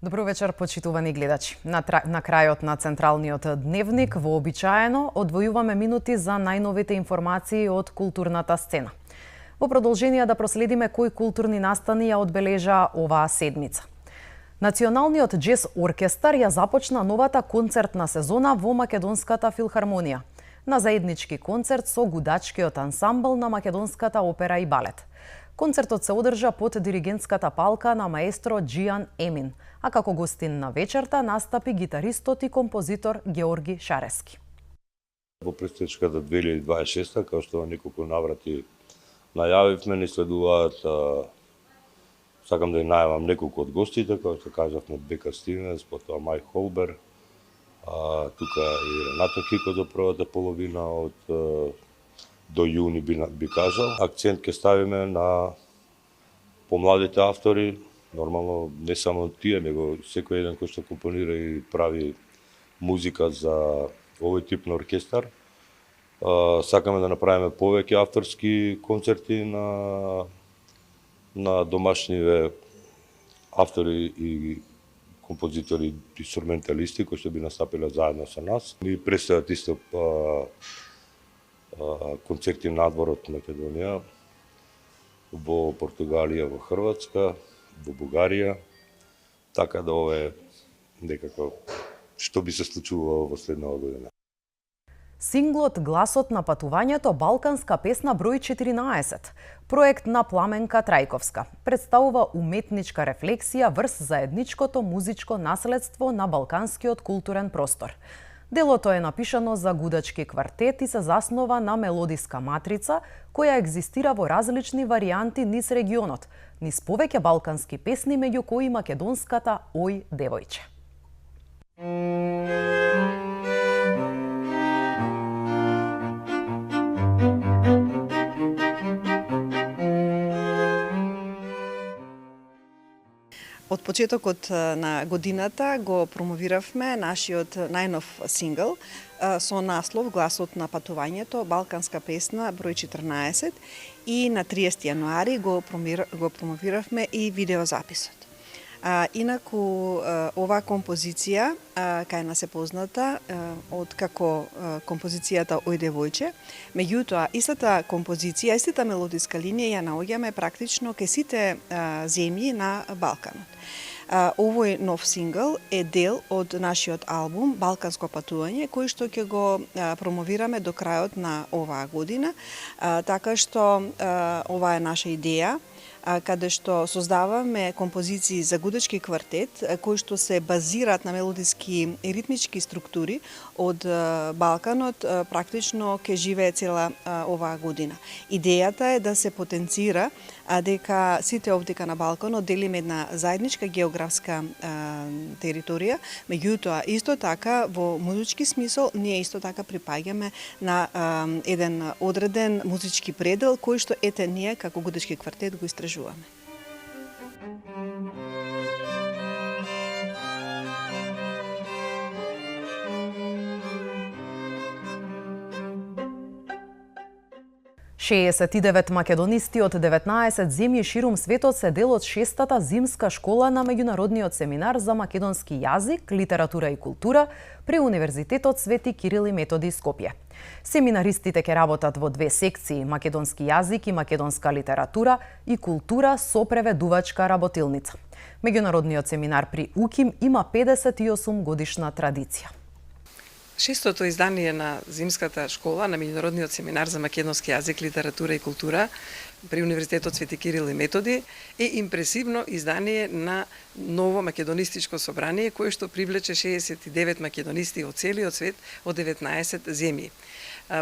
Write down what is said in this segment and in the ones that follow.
Добро вечер, почитувани гледачи. На крајот на Централниот дневник вообичаено одвојуваме минути за најновите информации од културната сцена. Во продолжение да проследиме кои културни настани ја одбележа оваа седмица. Националниот џез оркестар ја започна новата концертна сезона во Македонската филхармонија на заеднички концерт со гудачкиот ансамбл на Македонската опера и балет. Концертот се одржа под диригентската палка на маестро Џијан Емин, а како гостин на вечерта настапи гитаристот и композитор Георги Шарески. Во предстоечката 2026, како што во неколку наврати најавивме, ни следуваат, сакам да ја најавам неколку од гостите, како што кажавме, Бека Стивенс, потоа Мај Холбер, тука и Ренато Кико до првата половина од до јуни би кажал. Акцент ќе ставиме на помладите автори, нормално не само тие, него секој еден кој што компонира и прави музика за овој тип на оркестар. Сакаме да направиме повеќе авторски концерти на домашниве автори и композитори, инструменталисти кои што би настапиле заедно со нас. Ни представат исто концерти надвор од Македонија, во Португалија, во Хрватска, во Бугарија, така да ова е некако што би се случувало во следнава година. Синглот "Гласот на патувањето" балканска песна број 14, проект на Пламенка Трајковска, представува уметничка рефлексија врз заедничкото музичко наследство на балканскиот културен простор. Делото е напишано за гудачки квартет и се заснова на мелодиска матрица која екзистира во различни варијанти низ регионот, низ повеќе балкански песни меѓу кои македонската "Ој девојче". Од почетокот на годината го промовиравме нашиот најнов сингл со наслов "Гласот на патувањето", балканска песна број 14, и на 30 јануари го промовиравме и видеозаписот. Инаку оваа композиција кај нас е позната од како композицијата "Ој девојче", меѓутоа истата композиција, истата мелодиска линија ја наоѓаме практично кај сите земји на Балканот. Овој нов сингл е дел од нашиот албум "Балканско патување", кој што ќе го промовираме до крајот на оваа година, така што ова е наша идеја, каде што создаваме композиции за гудачки квартет, кои што се базираат на мелодиски и ритмички структури од Балканот, практично ќе живее цела оваа година. Идејата е да се потенцира дека сите овдека на Балканот делиме една заедничка географска територија, меѓутоа исто така во музички смисол ние исто така припаѓаме на еден одреден музички предел кој што ете ние како гудачки квартет го истражуваме. Шеесет македонисти од 19 земји ширум светот се дел од 6-та зимска школа на меѓународниот семинар за македонски јазик, литература и култура при Универзитетот Свети Кирил и Методи Скопје. Семинаристите ќе работат во две секции: македонски јазик и македонска литература и култура со преведувачка работилница. Меѓународниот семинар при УКИМ има 58 годишна традиција. Шестото издание на Зимската школа на меѓународниот семинар за македонски јазик, литература и култура при Универзитетот Свети Кирил и Методи е импресивно издание на ново македонистичко собрание кое што привлече 69 македонисти од целиот свет од 19 земји.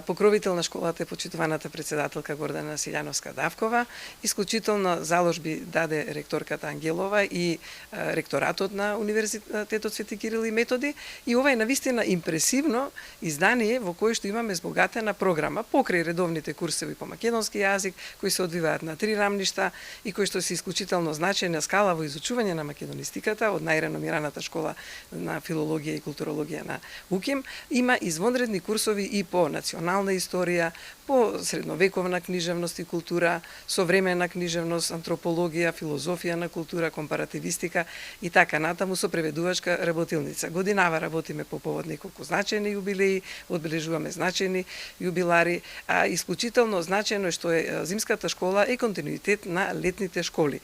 Покровител на школата е почитуваната председателка Гордана Силјановска-Давкова. Исклучително заложби даде ректорката Ангелова и ректоратот на Универзитетот Свети Кирил и Методи. И ова е навистина импресивно издание во кое што имаме збогатена програма покрај редовните курсеви по македонски јазик кои се одвиваат на 3 рамништа и кои што се исклучително значајна скала во изучување на македонистиката од најреномираната школа на филологија и културологија на УКИМ. Има извонредни курсови и по национални национална историја, по средновековна книжевност и култура, современа книжевност, антропологија, филозофија на култура, компаративистика и така натаму со преведувачка работилница. Годинава работиме по повод неколку значајни јубилеи, одбележуваме значајни јубилари, а исклучително значајно е што е Зимската школа е континуитет на летните школи.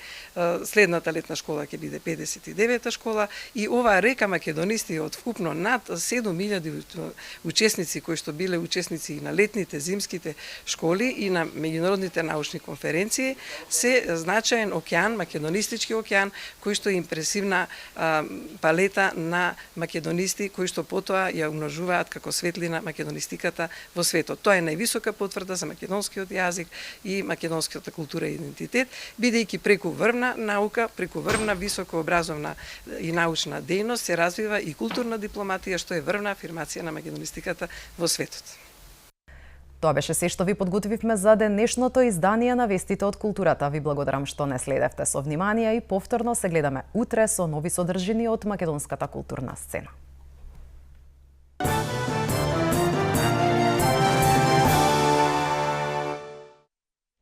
Следната летна школа ќе биде 59-та школа и оваа река македонисти од вкупно над 7000 учесници кои што биле учесници и на летните, зимските школи и на меѓународните научни конференции се значаен океан, македонистички океан, кој што е импресивна палета на македонисти кои што потоа ја умножуваат како светлина македонистиката во светот. Тоа е највисока потврда за македонскиот јазик и македонската култура и идентитет, бидејќи преку врвна наука, преку врвна високообразовна и научна дејност се развива и културна дипломатија, што е врвна афирмација на македонистиката во светот. Тоа беше се што ви подготвивме за денешното издание на Вестите од културата. Ви благодарам што не следевте со внимание и повторно се гледаме утре со нови содржини од македонската културна сцена.